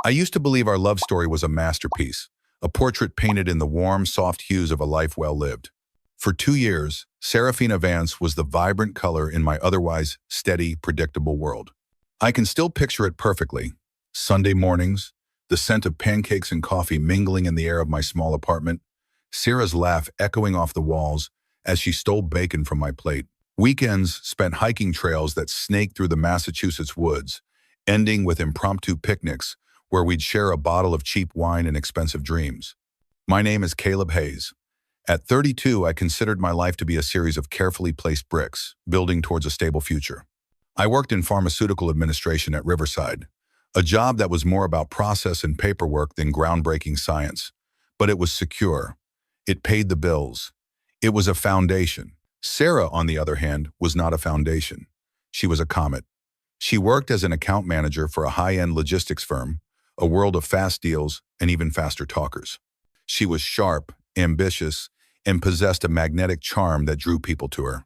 I used to believe our love story was a masterpiece, a portrait painted in the warm, soft hues of a life well lived. For 2 years, Serafina Vance was the vibrant color in my otherwise steady, predictable world. I can still picture it perfectly. Sunday mornings, the scent of pancakes and coffee mingling in the air of my small apartment, Sarah's laugh echoing off the walls as she stole bacon from my plate. Weekends spent hiking trails that snaked through the Massachusetts woods, ending with impromptu picnics where we'd share a bottle of cheap wine and expensive dreams. My name is Caleb Hayes. At 32, I considered my life to be a series of carefully placed bricks, building towards a stable future. I worked in pharmaceutical administration at Riverside, a job that was more about process and paperwork than groundbreaking science. But it was secure. It paid the bills. It was a foundation. Sarah, on the other hand, was not a foundation. She was a comet. She worked as an account manager for a high-end logistics firm, a world of fast deals and even faster talkers. She was sharp, ambitious, and possessed a magnetic charm that drew people to her.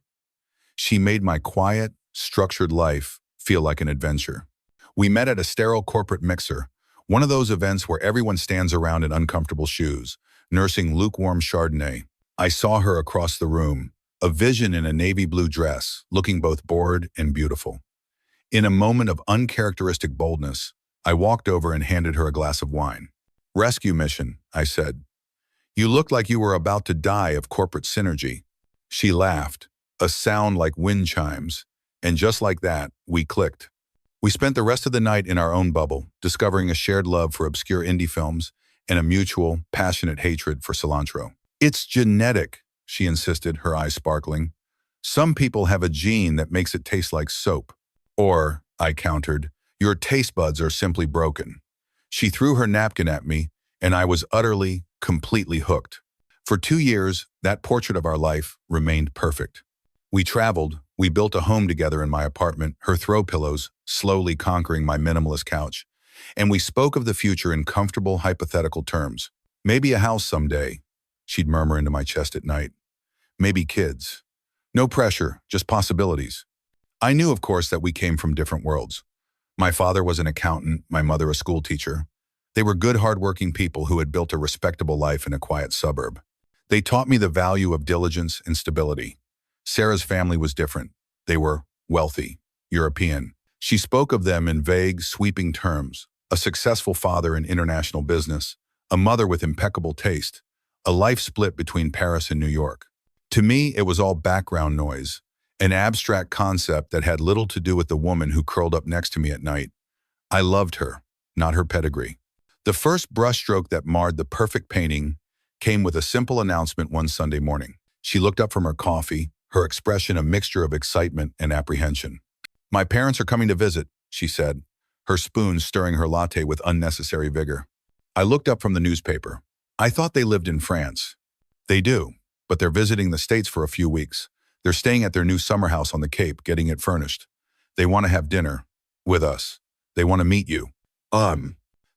She made my quiet, structured life feel like an adventure. We met at a sterile corporate mixer, one of those events where everyone stands around in uncomfortable shoes, nursing lukewarm Chardonnay. I saw her across the room, a vision in a navy blue dress, looking both bored and beautiful. In a moment of uncharacteristic boldness, I walked over and handed her a glass of wine. "Rescue mission," I said. "You looked like you were about to die of corporate synergy." She laughed, a sound like wind chimes, and just like that, we clicked. We spent the rest of the night in our own bubble, discovering a shared love for obscure indie films and a mutual, passionate hatred for cilantro. "It's genetic," she insisted, her eyes sparkling. "Some people have a gene that makes it taste like soap." Or, I countered, "your taste buds are simply broken." She threw her napkin at me, and I was utterly, completely hooked. For 2 years, that portrait of our life remained perfect. We traveled, we built a home together in my apartment, her throw pillows slowly conquering my minimalist couch, and we spoke of the future in comfortable, hypothetical terms. "Maybe a house someday," she'd murmur into my chest at night. "Maybe kids. No pressure, just possibilities." I knew, of course, that we came from different worlds. My father was an accountant, my mother a school teacher. They were good, hardworking people who had built a respectable life in a quiet suburb. They taught me the value of diligence and stability. Sarah's family was different. They were wealthy, European. She spoke of them in vague, sweeping terms: a successful father in international business, a mother with impeccable taste, a life split between Paris and New York. To me, it was all background noise, an abstract concept that had little to do with the woman who curled up next to me at night. I loved her, not her pedigree. The first brushstroke that marred the perfect painting came with a simple announcement one Sunday morning. She looked up from her coffee, her expression a mixture of excitement and apprehension. "My parents are coming to visit," she said, her spoon stirring her latte with unnecessary vigor. I looked up from the newspaper. "I thought they lived in France." "They do, but they're visiting the States for a few weeks. They're staying at their new summer house on the Cape, getting it furnished. They want to have dinner with us. They want to meet you."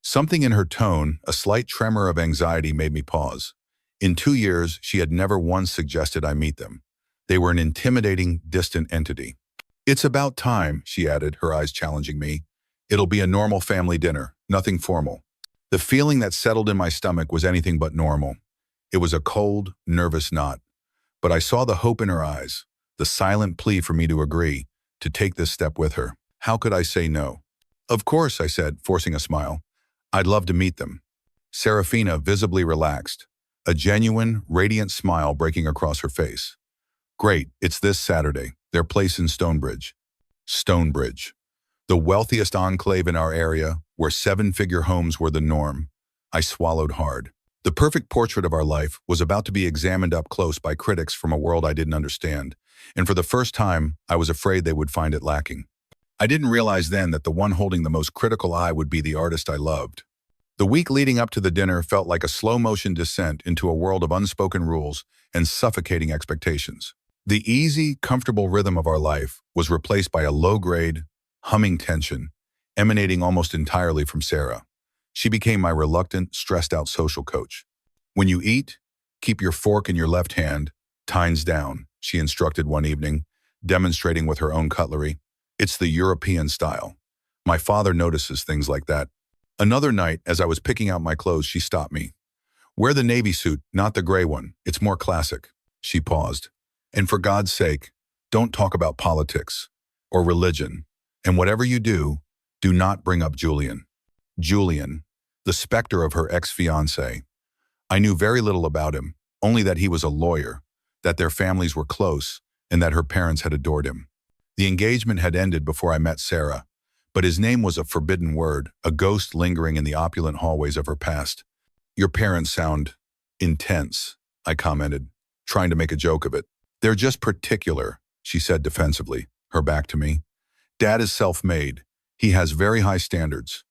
Something in her tone, a slight tremor of anxiety, made me pause. In 2 years, she had never once suggested I meet them. They were an intimidating, distant entity. "It's about time," she added, her eyes challenging me. "It'll be a normal family dinner, nothing formal." The feeling that settled in my stomach was anything but normal. It was a cold, nervous knot. But I saw the hope in her eyes, the silent plea for me to agree, to take this step with her. How could I say no? "Of course," I said, forcing a smile. "I'd love to meet them." Serafina visibly relaxed, a genuine, radiant smile breaking across her face. "Great, it's this Saturday, their place in Stonebridge." Stonebridge, the wealthiest enclave in our area, where seven-figure homes were the norm. I swallowed hard. The perfect portrait of our life was about to be examined up close by critics from a world I didn't understand, and for the first time, I was afraid they would find it lacking. I didn't realize then that the one holding the most critical eye would be the artist I loved. The week leading up to the dinner felt like a slow-motion descent into a world of unspoken rules and suffocating expectations. The easy, comfortable rhythm of our life was replaced by a low-grade, humming tension, emanating almost entirely from Sarah. She became my reluctant, stressed-out social coach. "When you eat, keep your fork in your left hand, tines down," she instructed one evening, demonstrating with her own cutlery. "It's the European style. My father notices things like that." Another night, as I was picking out my clothes, she stopped me. Wear the navy suit, not the gray one. It's more classic. She paused. And for God's sake, don't talk about politics or religion. And whatever you do, do not bring up Julian. Julian, the specter of her ex-fiancé. I knew very little about him, only that he was a lawyer, that their families were close, and that her parents had adored him. The engagement had ended before I met Sarah, but his name was a forbidden word, a ghost lingering in the opulent hallways of her past. Your parents sound intense, I commented, trying to make a joke of it. They're just particular, she said defensively, her back to me. Dad is self-made. He has very high standards.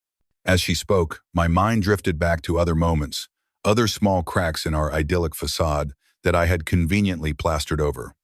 As she spoke, my mind drifted back to other moments, other small cracks in our idyllic facade that I had conveniently plastered over.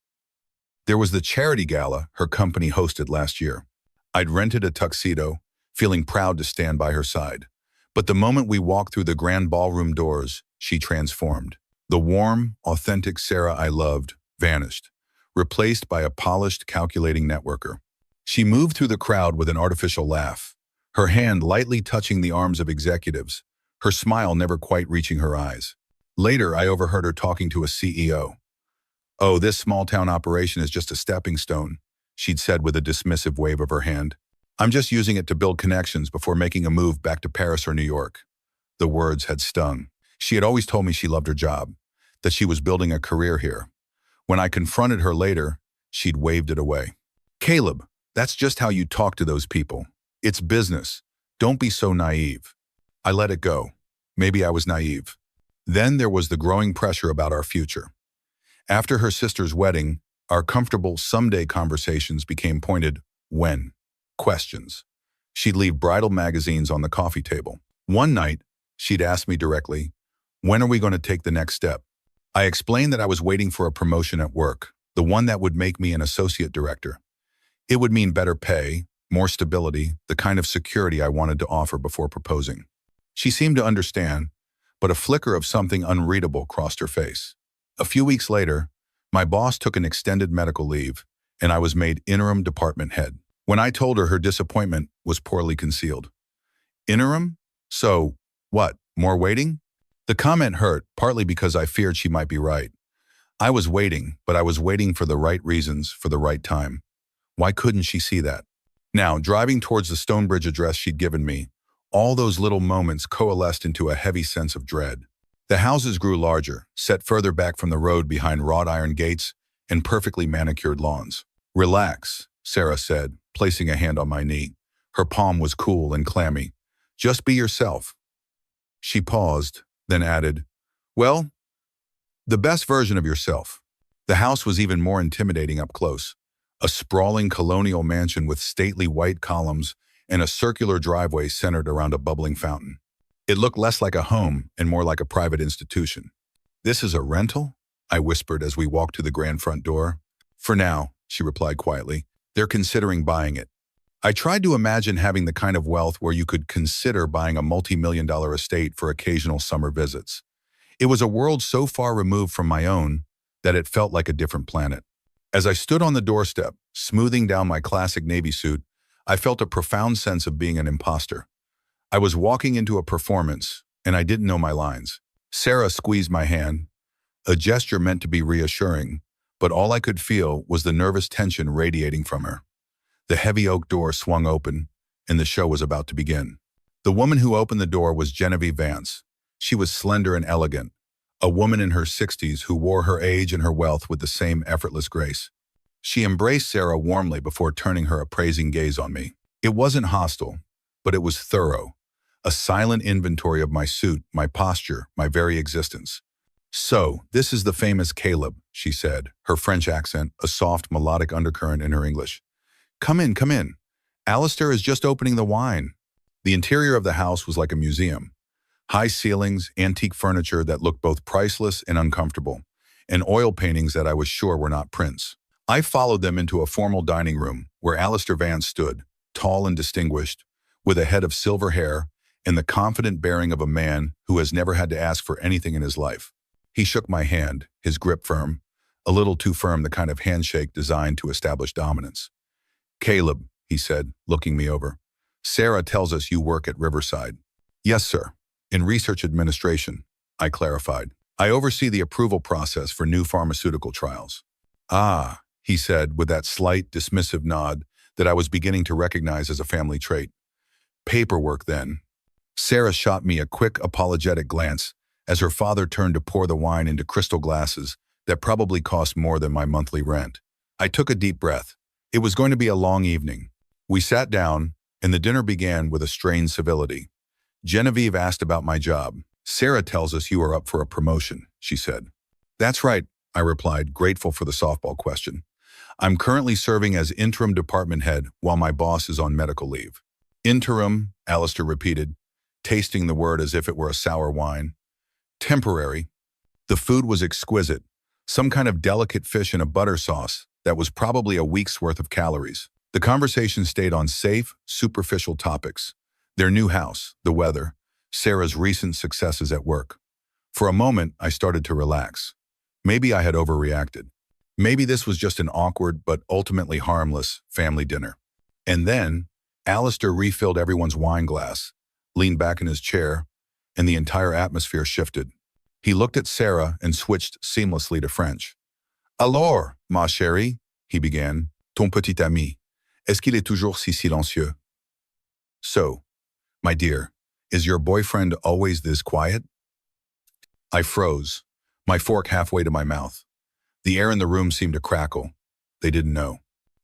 There was the charity gala her company hosted last year. I'd rented a tuxedo, feeling proud to stand by her side. But the moment we walked through the grand ballroom doors, she transformed. The warm, authentic Sarah I loved vanished, replaced by a polished, calculating networker. She moved through the crowd with an artificial laugh, her hand lightly touching the arms of executives, her smile never quite reaching her eyes. Later, I overheard her talking to a CEO. "Oh, this small-town operation is just a stepping stone," she'd said with a dismissive wave of her hand. "I'm just using it to build connections before making a move back to Paris or New York." The words had stung. She had always told me she loved her job, that she was building a career here. When I confronted her later, she'd waved it away. "Caleb, that's just how you talk to those people. It's business. Don't be so naive." I let it go. Maybe I was naive. Then there was the growing pressure about our future. After her sister's wedding, our comfortable someday conversations became pointed when questions. She'd leave bridal magazines on the coffee table. One night, she'd ask me directly, "When are we going to take the next step?" I explained that I was waiting for a promotion at work, the one that would make me an associate director. It would mean better pay, more stability, the kind of security I wanted to offer before proposing. She seemed to understand, but a flicker of something unreadable crossed her face. A few weeks later, my boss took an extended medical leave, and I was made interim department head. When I told her, her disappointment was poorly concealed. "Interim? So, what, more waiting?" The comment hurt, partly because I feared she might be right. I was waiting, but I was waiting for the right reasons, for the right time. Why couldn't she see that? Now, driving towards the Stonebridge address she'd given me, all those little moments coalesced into a heavy sense of dread. The houses grew larger, set further back from the road behind wrought iron gates and perfectly manicured lawns. "Relax," Sarah said, placing a hand on my knee. Her palm was cool and clammy. "Just be yourself." She paused, then added, "Well, the best version of yourself." The house was even more intimidating up close. A sprawling colonial mansion with stately white columns and a circular driveway centered around a bubbling fountain. It looked less like a home and more like a private institution. "This is a rental?" I whispered as we walked to the grand front door. "For now," she replied quietly. "They're considering buying it." I tried to imagine having the kind of wealth where you could consider buying a multi-million-dollar estate for occasional summer visits. It was a world so far removed from my own that it felt like a different planet. As I stood on the doorstep, smoothing down my classic navy suit, I felt a profound sense of being an imposter. I was walking into a performance, and I didn't know my lines. Sarah squeezed my hand, a gesture meant to be reassuring, but all I could feel was the nervous tension radiating from her. The heavy oak door swung open, and the show was about to begin. The woman who opened the door was Genevieve Vance. She was slender and elegant, a woman in her 60s who wore her age and her wealth with the same effortless grace. She embraced Sarah warmly before turning her appraising gaze on me. It wasn't hostile, but it was thorough, a silent inventory of my suit, my posture, my very existence. "So, this is the famous Caleb," she said, her French accent a soft melodic undercurrent in her English. Come in, come in. Alistair is just opening the wine." The interior of the house was like a museum. High ceilings, antique furniture that looked both priceless and uncomfortable, and oil paintings that I was sure were not prints. I followed them into a formal dining room where Alistair Vance stood, tall and distinguished, with a head of silver hair and the confident bearing of a man who has never had to ask for anything in his life. He shook my hand, his grip firm, a little too firm, the kind of handshake designed to establish dominance. "Caleb," he said, looking me over, "Sarah tells us you work at Riverside." Yes, sir. In research administration, I clarified. I oversee the approval process for new pharmaceutical trials. Ah, he said with that slight, dismissive nod that I was beginning to recognize as a family trait. Paperwork, then. Sarah shot me a quick, apologetic glance as her father turned to pour the wine into crystal glasses that probably cost more than my monthly rent. I took a deep breath. It was going to be a long evening. We sat down, and the dinner began with a strained civility. Genevieve asked about my job. Sarah tells us you are up for a promotion, she said. That's right, I replied, grateful for the softball question. I'm currently serving as interim department head while my boss is on medical leave. Interim, Alistair repeated, tasting the word as if it were a sour wine. Temporary. The food was exquisite, some kind of delicate fish in a butter sauce that was probably a week's worth of calories. The conversation stayed on safe, superficial topics. Their new house, the weather, Sarah's recent successes at work. For a moment, I started to relax. Maybe I had overreacted. Maybe this was just an awkward but ultimately harmless family dinner. And then, Alistair refilled everyone's wine glass, leaned back in his chair, and the entire atmosphere shifted. He looked at Sarah and switched seamlessly to French. Alors, ma chérie, he began, ton petit ami, est-ce qu'il est toujours si silencieux? So, my dear, is your boyfriend always this quiet? I froze, my fork halfway to my mouth. The air in the room seemed to crackle. They didn't know.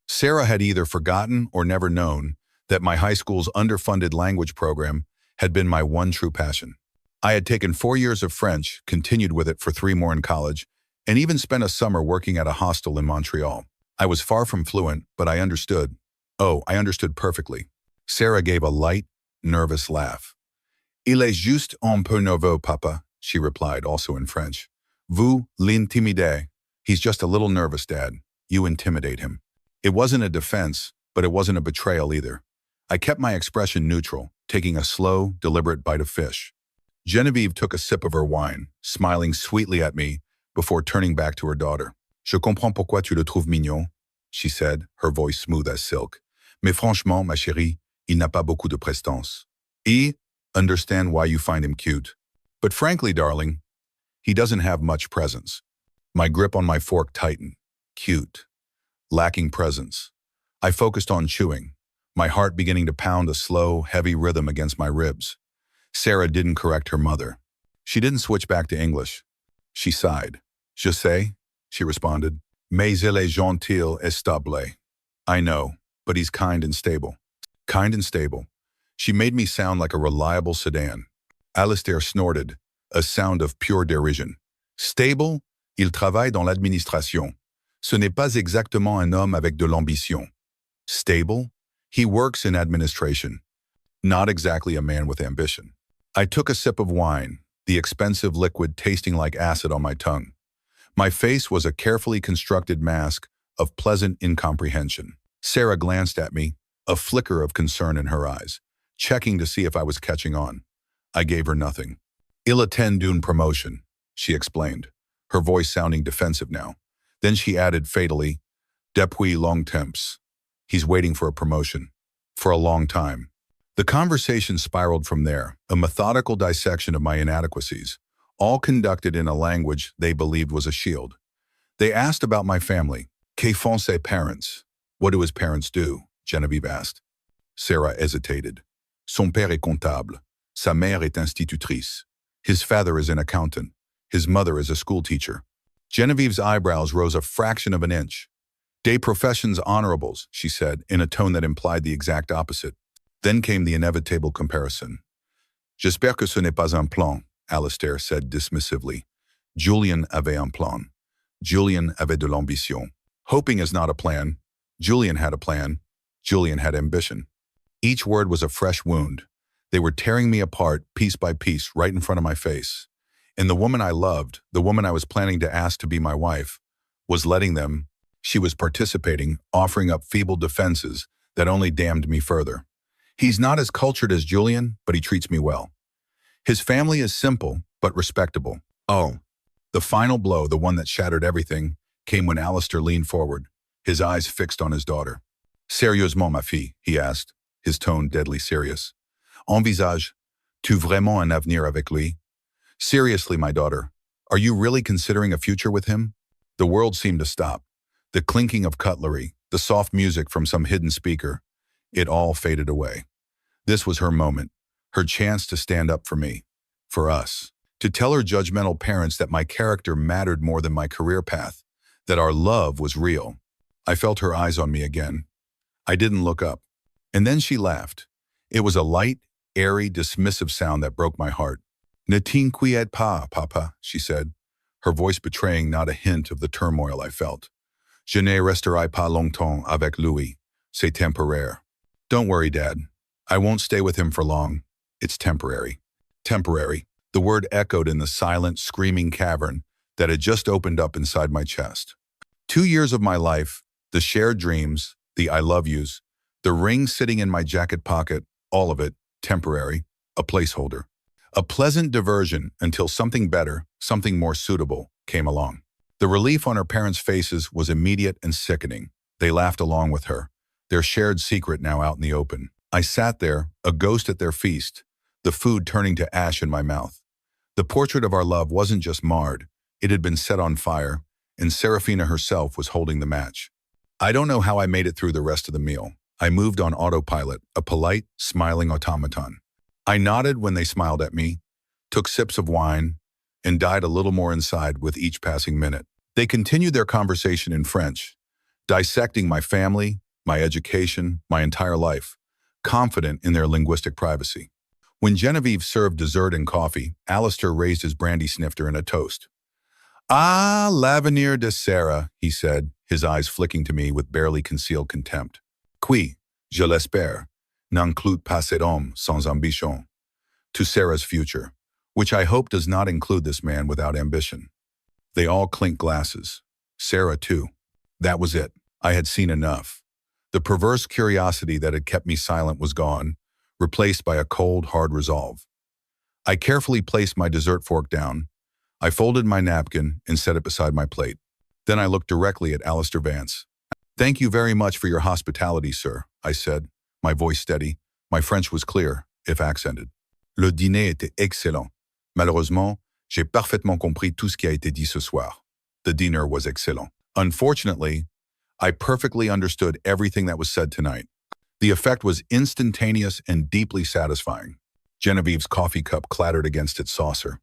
Sarah had either forgotten or never known that my high school's underfunded language program had been my one true passion. I had taken 4 years of French, continued with it for 3 more in college, and even spent a summer working at a hostel in Montreal. I was far from fluent, but I understood. Oh, I understood perfectly. Sarah gave a light, nervous laugh. Il est juste un peu nerveux, papa, she replied, also in French. Vous l'intimidez. He's just a little nervous, Dad. You intimidate him. It wasn't a defense, but it wasn't a betrayal either. I kept my expression neutral, taking a slow, deliberate bite of fish. Genevieve took a sip of her wine, smiling sweetly at me before turning back to her daughter. Je comprends pourquoi tu le trouves mignon, she said, her voice smooth as silk. Mais franchement, ma chérie, il n'a pas beaucoup de prestance. I understand why you find him cute. But frankly, darling, he doesn't have much presence. My grip on my fork tightened. Cute. Lacking presence. I focused on chewing, my heart beginning to pound a slow, heavy rhythm against my ribs. Sarah didn't correct her mother. She didn't switch back to English. She sighed. Je sais, she responded. Mais il est gentil et stable. I know, but he's kind and stable. Kind and stable. She made me sound like a reliable sedan. Alistair snorted, a sound of pure derision. Stable? Il travaille dans l'administration. Ce n'est pas exactement un homme avec de l'ambition. Stable? He works in administration. Not exactly a man with ambition. I took a sip of wine, the expensive liquid tasting like acid on my tongue. My face was a carefully constructed mask of pleasant incomprehension. Sarah glanced at me, a flicker of concern in her eyes, checking to see if I was catching on. I gave her nothing. Il attend une promotion, she explained, her voice sounding defensive now. Then she added fatally, depuis longtemps. He's waiting for a promotion. For a long time. The conversation spiraled from there, a methodical dissection of my inadequacies, all conducted in a language they believed was a shield. They asked about my family. Que font ses parents? What do his parents do? Genevieve asked. Sarah hesitated. Son père est comptable. Sa mère est institutrice. His father is an accountant. His mother is a schoolteacher. Genevieve's eyebrows rose a fraction of an inch. Des professions honorables, she said, in a tone that implied the exact opposite. Then came the inevitable comparison. J'espère que ce n'est pas un plan, Alistair said dismissively. Julien avait un plan. Julien avait de l'ambition. Hoping is not a plan. Julien had a plan. Julien had ambition. Each word was a fresh wound. They were tearing me apart, piece by piece, right in front of my face. And the woman I loved, the woman I was planning to ask to be my wife, was letting them. She was participating, offering up feeble defenses that only damned me further. He's not as cultured as Julien, but he treats me well. His family is simple, but respectable. Oh, the final blow, the one that shattered everything, came when Alistair leaned forward, his eyes fixed on his daughter. Sérieusement, ma fille, he asked, his tone deadly serious. Envisage, Tu vraiment un avenir avec lui? Seriously, my daughter, are you really considering a future with him? The world seemed to stop. The clinking of cutlery, the soft music from some hidden speaker, it all faded away. This was her moment, her chance to stand up for me, for us, to tell her judgmental parents that my character mattered more than my career path, that our love was real. I felt her eyes on me again. I didn't look up. And then she laughed. It was a light, airy, dismissive sound that broke my heart. Ne t'inquiète pas, papa, she said, her voice betraying not a hint of the turmoil I felt. Je ne resterai pas longtemps avec lui. C'est temporaire. Don't worry, Dad. I won't stay with him for long. It's temporary. Temporary. The word echoed in the silent, screaming cavern that had just opened up inside my chest. 2 years of my life, the shared dreams, the I love yous, the ring sitting in my jacket pocket, all of it, temporary, a placeholder. A pleasant diversion until something better, something more suitable, came along. The relief on her parents' faces was immediate and sickening. They laughed along with her, their shared secret now out in the open. I sat there, a ghost at their feast, the food turning to ash in my mouth. The portrait of our love wasn't just marred, it had been set on fire, and Serafina herself was holding the match. I don't know how I made it through the rest of the meal. I moved on autopilot, a polite, smiling automaton. I nodded when they smiled at me, took sips of wine, and died a little more inside with each passing minute. They continued their conversation in French, dissecting my family, my education, my entire life, confident in their linguistic privacy. When Genevieve served dessert and coffee, Alistair raised his brandy snifter in a toast. Ah, l'avenir de Sarah, he said, his eyes flicking to me with barely concealed contempt. Qui, je l'espère, n'inclut pas cet homme sans ambition. To Sarah's future, which I hope does not include this man without ambition. They all clinked glasses. Sarah, too. That was it. I had seen enough. The perverse curiosity that had kept me silent was gone, replaced by a cold, hard resolve. I carefully placed my dessert fork down. I folded my napkin and set it beside my plate. Then I looked directly at Alistair Vance. Thank you very much for your hospitality, sir, I said, my voice steady. My French was clear, if accented. Le dîner était excellent. Malheureusement, j'ai parfaitement compris tout ce qui a été dit ce soir. The dinner was excellent. Unfortunately, I perfectly understood everything that was said tonight. The effect was instantaneous and deeply satisfying. Genevieve's coffee cup clattered against its saucer.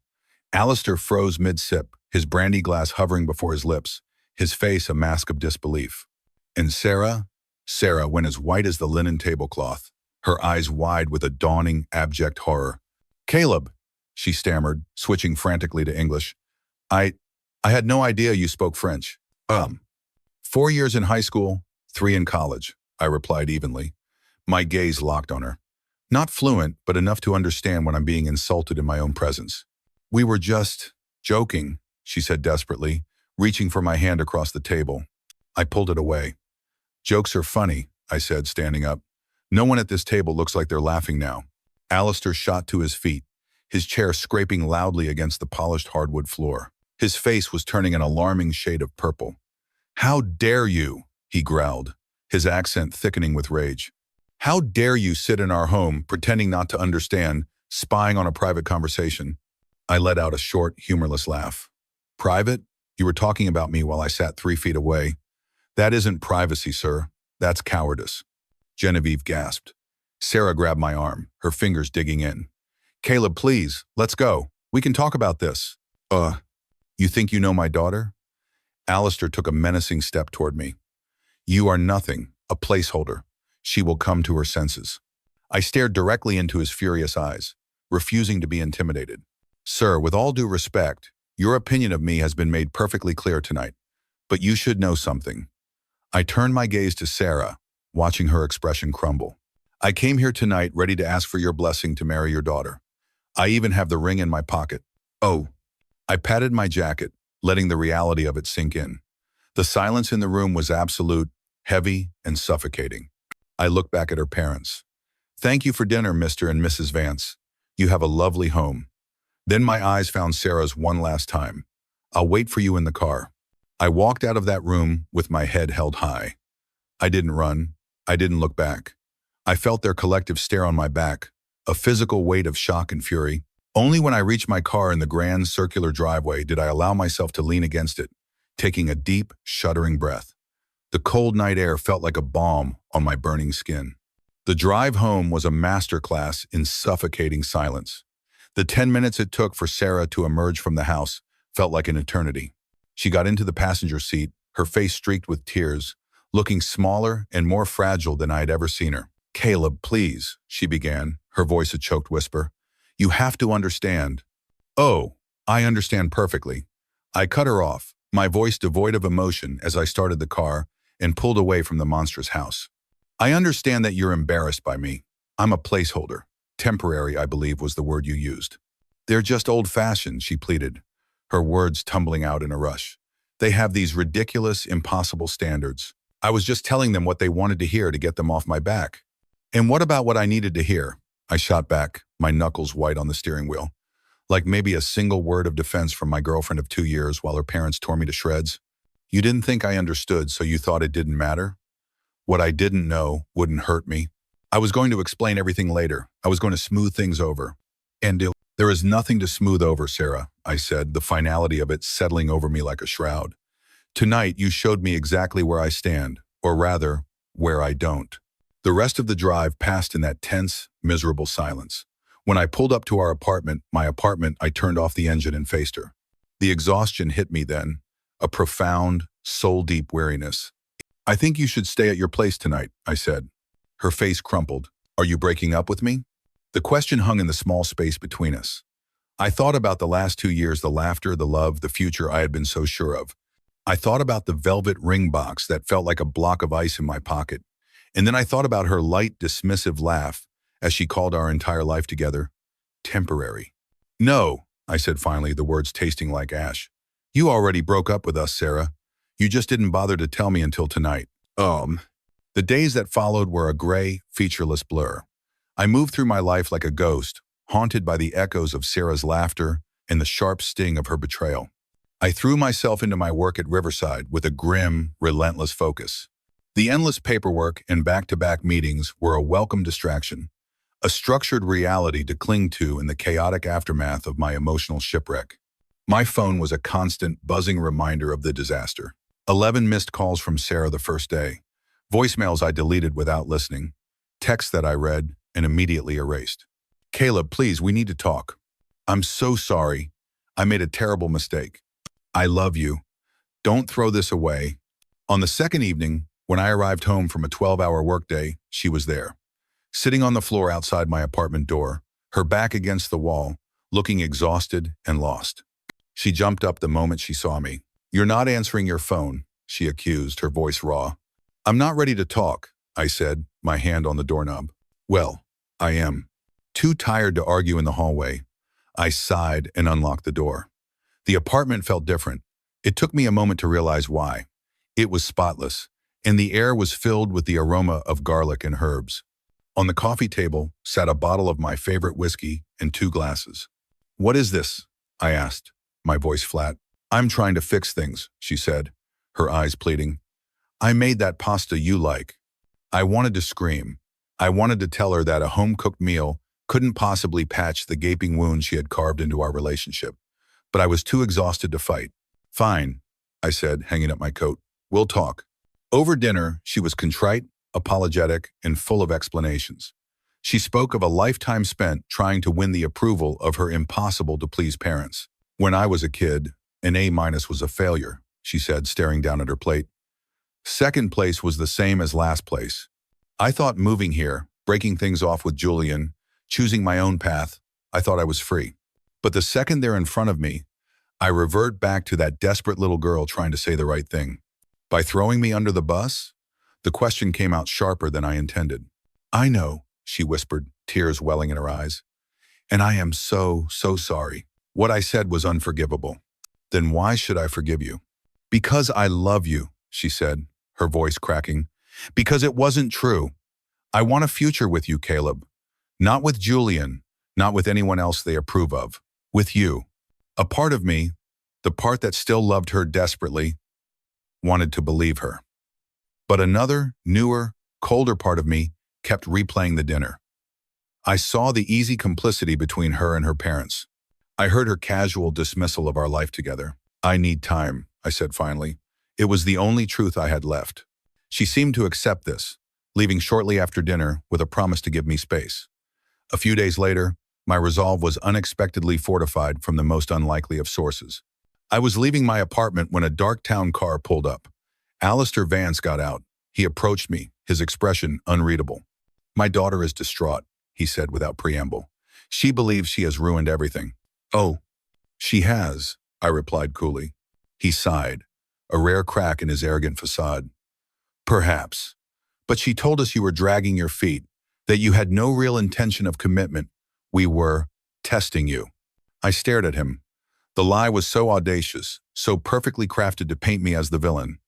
Alistair froze mid-sip, his brandy glass hovering before his lips, his face a mask of disbelief. And Sarah went as white as the linen tablecloth, her eyes wide with a dawning, abject horror. Caleb, she stammered, switching frantically to English. I had no idea you spoke French. 4 years in high school, 3 in college, I replied evenly. My gaze locked on her. Not fluent, but enough to understand when I'm being insulted in my own presence. We were just joking, she said desperately, reaching for my hand across the table. I pulled it away. Jokes are funny, I said, standing up. No one at this table looks like they're laughing now. Alistair shot to his feet, his chair scraping loudly against the polished hardwood floor. His face was turning an alarming shade of purple. How dare you, he growled, his accent thickening with rage. How dare you sit in our home, pretending not to understand, spying on a private conversation? I let out a short, humorless laugh. Private? You were talking about me while I sat 3 feet away. That isn't privacy, sir. That's cowardice. Genevieve gasped. Sarah grabbed my arm, her fingers digging in. Caleb, please, let's go. We can talk about this. You think you know my daughter? Alistair took a menacing step toward me. You are nothing, a placeholder. She will come to her senses. I stared directly into his furious eyes, refusing to be intimidated. Sir, with all due respect, your opinion of me has been made perfectly clear tonight, but you should know something. I turned my gaze to Sarah, watching her expression crumble. I came here tonight ready to ask for your blessing to marry your daughter. I even have the ring in my pocket. Oh. I patted my jacket, letting the reality of it sink in. The silence in the room was absolute, heavy, and suffocating. I looked back at her parents. Thank you for dinner, Mr. and Mrs. Vance. You have a lovely home. Then my eyes found Sarah's one last time. I'll wait for you in the car. I walked out of that room with my head held high. I didn't run. I didn't look back. I felt their collective stare on my back, a physical weight of shock and fury. Only when I reached my car in the grand circular driveway did I allow myself to lean against it, taking a deep, shuddering breath. The cold night air felt like a balm on my burning skin. The drive home was a masterclass in suffocating silence. The 10 minutes it took for Sarah to emerge from the house felt like an eternity. She got into the passenger seat, her face streaked with tears, looking smaller and more fragile than I had ever seen her. "Caleb, please," she began, her voice a choked whisper. "You have to understand." "Oh, I understand perfectly." I cut her off, my voice devoid of emotion as I started the car and pulled away from the monstrous house. "I understand that you're embarrassed by me. I'm a placeholder. Temporary, I believe, was the word you used." "They're just old-fashioned," she pleaded, her words tumbling out in a rush. "They have these ridiculous, impossible standards. I was just telling them what they wanted to hear to get them off my back." "And what about what I needed to hear?" I shot back, my knuckles white on the steering wheel. Like maybe a single word of defense from my girlfriend of 2 years while her parents tore me to shreds. "You didn't think I understood, so you thought it didn't matter? What I didn't know wouldn't hurt me. I was going to explain everything later. I was going to smooth things over. There is nothing to smooth over, Sarah," I said, the finality of it settling over me like a shroud. "Tonight, you showed me exactly where I stand, or rather, where I don't." The rest of the drive passed in that tense, miserable silence. When I pulled up to my apartment, I turned off the engine and faced her. The exhaustion hit me then, a profound, soul-deep weariness. "I think you should stay at your place tonight," I said. Her face crumpled. "Are you breaking up with me?" The question hung in the small space between us. I thought about the last 2 years, the laughter, the love, the future I had been so sure of. I thought about the velvet ring box that felt like a block of ice in my pocket. And then I thought about her light, dismissive laugh as she called our entire life together temporary. "No," I said finally, the words tasting like ash. "You already broke up with us, Sarah. You just didn't bother to tell me until tonight." The days that followed were a gray, featureless blur. I moved through my life like a ghost, haunted by the echoes of Sarah's laughter and the sharp sting of her betrayal. I threw myself into my work at Riverside with a grim, relentless focus. The endless paperwork and back-to-back meetings were a welcome distraction, a structured reality to cling to in the chaotic aftermath of my emotional shipwreck. My phone was a constant, buzzing reminder of the disaster. 11 missed calls from Sarah the first day, voicemails I deleted without listening, texts that I read and immediately erased. "Caleb, please, we need to talk. I'm so sorry. I made a terrible mistake. I love you. Don't throw this away." On the second evening, when I arrived home from a 12-hour workday, she was there, sitting on the floor outside my apartment door, her back against the wall, looking exhausted and lost. She jumped up the moment she saw me. "You're not answering your phone," she accused, her voice raw. "I'm not ready to talk," I said, my hand on the doorknob. "Well, I am." Too tired to argue in the hallway, I sighed and unlocked the door. The apartment felt different. It took me a moment to realize why. It was spotless, and the air was filled with the aroma of garlic and herbs. On the coffee table sat a bottle of my favorite whiskey and 2 glasses. "What is this?" I asked, my voice flat. "I'm trying to fix things," she said, her eyes pleading. "I made that pasta you like." I wanted to scream. I wanted to tell her that a home-cooked meal couldn't possibly patch the gaping wound she had carved into our relationship, but I was too exhausted to fight. "Fine," I said, hanging up my coat. "We'll talk." Over dinner, she was contrite, apologetic, and full of explanations. She spoke of a lifetime spent trying to win the approval of her impossible-to-please parents. "When I was a kid, an A- was a failure," she said, staring down at her plate. "Second place was the same as last place. I thought moving here, breaking things off with Julian, choosing my own path, I thought I was free. But the second they're in front of me, I revert back to that desperate little girl trying to say the right thing. By throwing me under the bus?" The question came out sharper than I intended. "I know," she whispered, tears welling in her eyes. "And I am so, so sorry. What I said was unforgivable." "Then why should I forgive you?" "Because I love you," she said, her voice cracking. "Because it wasn't true. I want a future with you, Caleb. Not with Julian, not with anyone else they approve of. With you." A part of me, the part that still loved her desperately, wanted to believe her. But another, newer, colder part of me kept replaying the dinner. I saw the easy complicity between her and her parents. I heard her casual dismissal of our life together. I need time, I said finally. It was the only truth I had left. She seemed to accept this, leaving shortly after dinner with a promise to give me space. A few days later, my resolve was unexpectedly fortified from the most unlikely of sources. I was leaving my apartment when a dark town car pulled up. Alistair Vance got out. He approached me, his expression unreadable. "My daughter is distraught," he said without preamble. "She believes she has ruined everything." "Oh, she has," I replied coolly. He sighed, a rare crack in his arrogant facade. "Perhaps. But she told us you were dragging your feet, that you had no real intention of commitment. We were testing you." I stared at him. The lie was so audacious, so perfectly crafted to paint me as the villain.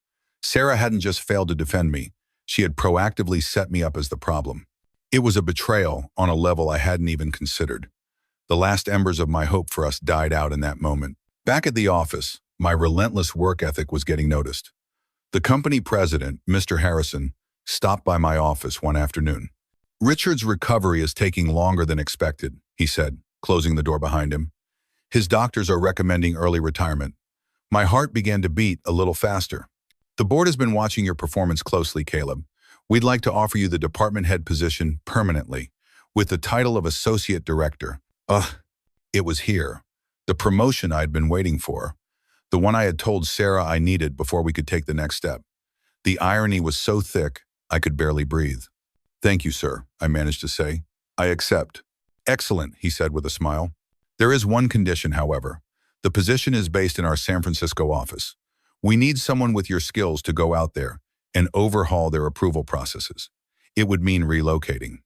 Sarah hadn't just failed to defend me. She had proactively set me up as the problem. It was a betrayal on a level I hadn't even considered. The last embers of my hope for us died out in that moment. Back at the office, my relentless work ethic was getting noticed. The company president, Mr. Harrison, stopped by my office one afternoon. "Richard's recovery is taking longer than expected," he said, closing the door behind him. "His doctors are recommending early retirement." My heart began to beat a little faster. "The board has been watching your performance closely, Caleb. We'd like to offer you the department head position permanently, with the title of associate director." It was here. The promotion I'd been waiting for. The one I had told Sarah I needed before we could take the next step. The irony was so thick, I could barely breathe. "Thank you, sir," I managed to say. "I accept." "Excellent," he said with a smile. "There is one condition, however. The position is based in our San Francisco office. We need someone with your skills to go out there and overhaul their approval processes. It would mean relocating."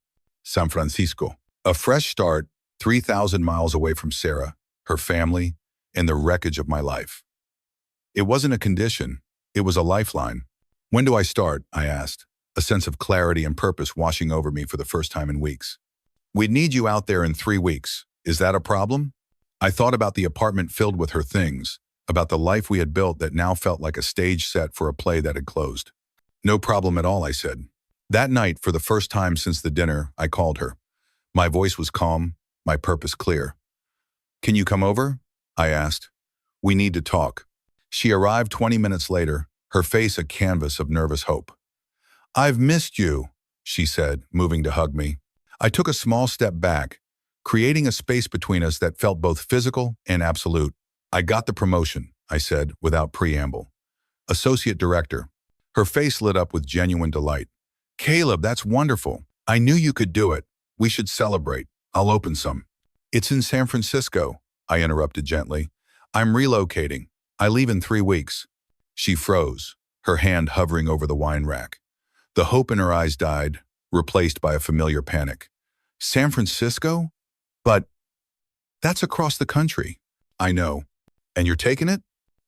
San Francisco. A fresh start, 3,000 miles away from Sarah, her family, and the wreckage of my life. It wasn't a condition, it was a lifeline. "When do I start?" I asked, a sense of clarity and purpose washing over me for the first time in weeks. "We'd need you out there in 3 weeks. Is that a problem?" I thought about the apartment filled with her things, about the life we had built that now felt like a stage set for a play that had closed. "No problem at all," I said. That night, for the first time since the dinner, I called her. My voice was calm, my purpose clear. "Can you come over?" I asked. "We need to talk." She arrived 20 minutes later, her face a canvas of nervous hope. "I've missed you," she said, moving to hug me. I took a small step back, creating a space between us that felt both physical and absolute. "I got the promotion," I said without preamble. "Associate director." Her face lit up with genuine delight. "Caleb, that's wonderful. I knew you could do it. We should celebrate. I'll open some." "It's in San Francisco," I interrupted gently. "I'm relocating. I leave in 3 weeks." She froze, her hand hovering over the wine rack. The hope in her eyes died, replaced by a familiar panic. "San Francisco? But that's across the country." "I know. And you're taking it?"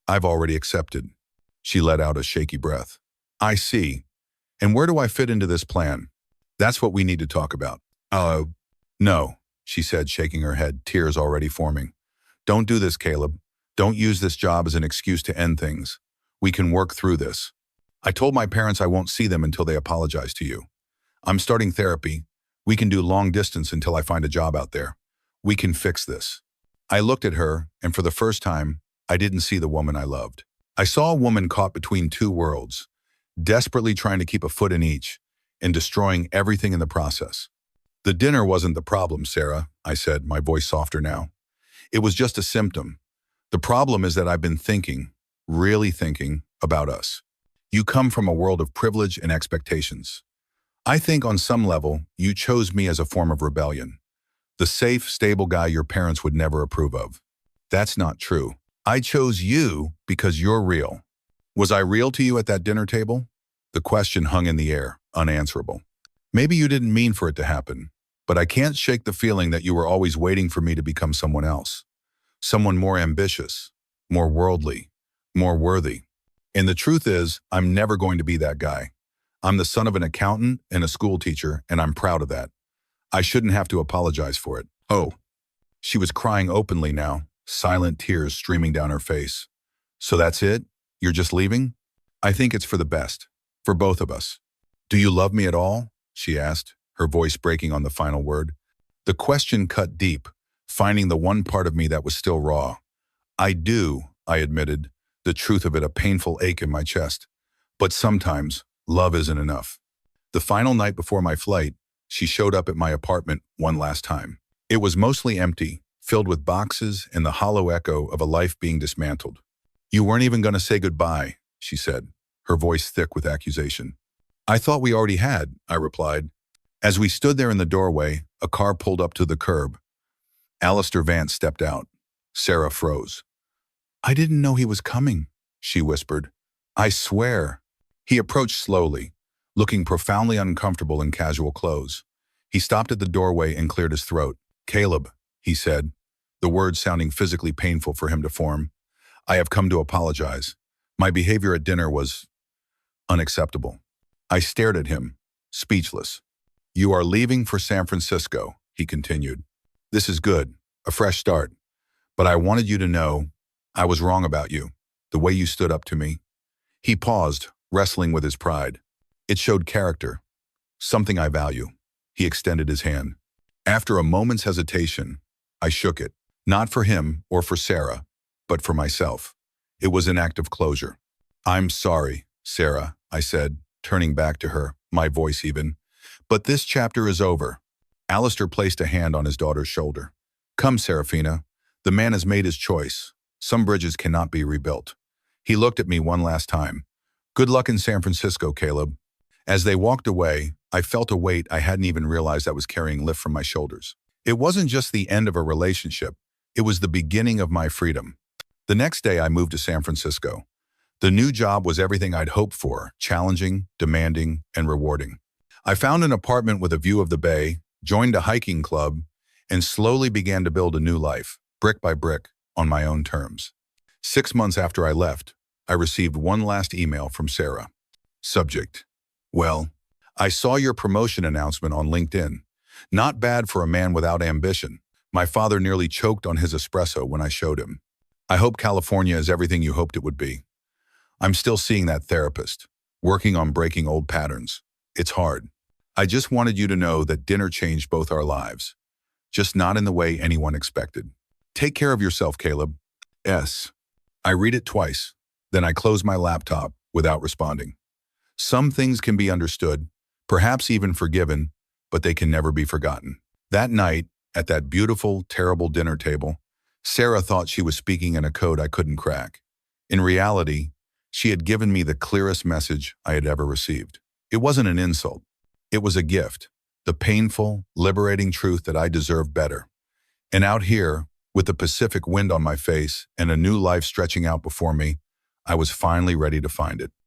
"I've already accepted." She let out a shaky breath. "I see. And where do I fit into this plan?" "That's what we need to talk about." No," she said, shaking her head, tears already forming. "Don't do this, Caleb. Don't use this job as an excuse to end things. We can work through this. I told my parents I won't see them until they apologize to you. I'm starting therapy. We can do long distance until I find a job out there. We can fix this." I looked at her, and for the first time, I didn't see the woman I loved. I saw a woman caught between 2 worlds, desperately trying to keep a foot in each, and destroying everything in the process. "The dinner wasn't the problem, Sarah," I said, my voice softer now. "It was just a symptom. The problem is that I've been thinking, really thinking, about us. You come from a world of privilege and expectations. I think on some level, you chose me as a form of rebellion. The safe, stable guy your parents would never approve of. That's not true. I chose you because you're real. Was I real to you at that dinner table?" The question hung in the air, unanswerable. "Maybe you didn't mean for it to happen, but I can't shake the feeling that you were always waiting for me to become someone else. Someone more ambitious, more worldly, more worthy. And the truth is, I'm never going to be that guy. I'm the son of an accountant and a school teacher, and I'm proud of that. I shouldn't have to apologize for it." "Oh." She was crying openly now, silent tears streaming down her face. "So that's it? You're just leaving?" "I think it's for the best, for both of us." "Do you love me at all?" she asked, her voice breaking on the final word. The question cut deep, finding the one part of me that was still raw. I do, I admitted, the truth of it a painful ache in my chest. But sometimes, love isn't enough. The final night before my flight, she showed up at my apartment one last time. It was mostly empty, filled with boxes and the hollow echo of a life being dismantled. "You weren't even going to say goodbye," she said, her voice thick with accusation. "I thought we already had," I replied. As we stood there in the doorway, a car pulled up to the curb. Alistair Vance stepped out. Sarah froze. "I didn't know he was coming," she whispered. "I swear." He approached slowly, looking profoundly uncomfortable in casual clothes. He stopped at the doorway and cleared his throat. "Caleb," he said, the words sounding physically painful for him to form, "I have come to apologize. My behavior at dinner was unacceptable." I stared at him, speechless. "You are leaving for San Francisco," he continued. "This is good, a fresh start. But I wanted you to know I was wrong about you, the way you stood up to me." He paused, wrestling with his pride. It showed character, something I value. He extended his hand. After a moment's hesitation, I shook it, not for him or for Sarah, but for myself. It was an act of closure. "I'm sorry, Sarah," I said, turning back to her, my voice even. "But this chapter is over." Alistair placed a hand on his daughter's shoulder. "Come, Serafina. The man has made his choice. Some bridges cannot be rebuilt." He looked at me one last time. "Good luck in San Francisco, Caleb." As they walked away, I felt a weight I hadn't even realized I was carrying lift from my shoulders. It wasn't just the end of a relationship. It was the beginning of my freedom. The next day, I moved to San Francisco. The new job was everything I'd hoped for, challenging, demanding, and rewarding. I found an apartment with a view of the bay, joined a hiking club, and slowly began to build a new life, brick by brick, on my own terms. 6 months after I left, I received one last email from Sarah. Subject: "Well, I saw your promotion announcement on LinkedIn. Not bad for a man without ambition. My father nearly choked on his espresso when I showed him. I hope California is everything you hoped it would be. I'm still seeing that therapist, working on breaking old patterns. It's hard. I just wanted you to know that dinner changed both our lives, just not in the way anyone expected. Take care of yourself, Caleb. S." I read it twice, then I close my laptop without responding. Some things can be understood, perhaps even forgiven, but they can never be forgotten. That night, at that beautiful, terrible dinner table, Sarah thought she was speaking in a code I couldn't crack. In reality, she had given me the clearest message I had ever received. It wasn't an insult. It was a gift, the painful, liberating truth that I deserved better. And out here, with the Pacific wind on my face and a new life stretching out before me, I was finally ready to find it.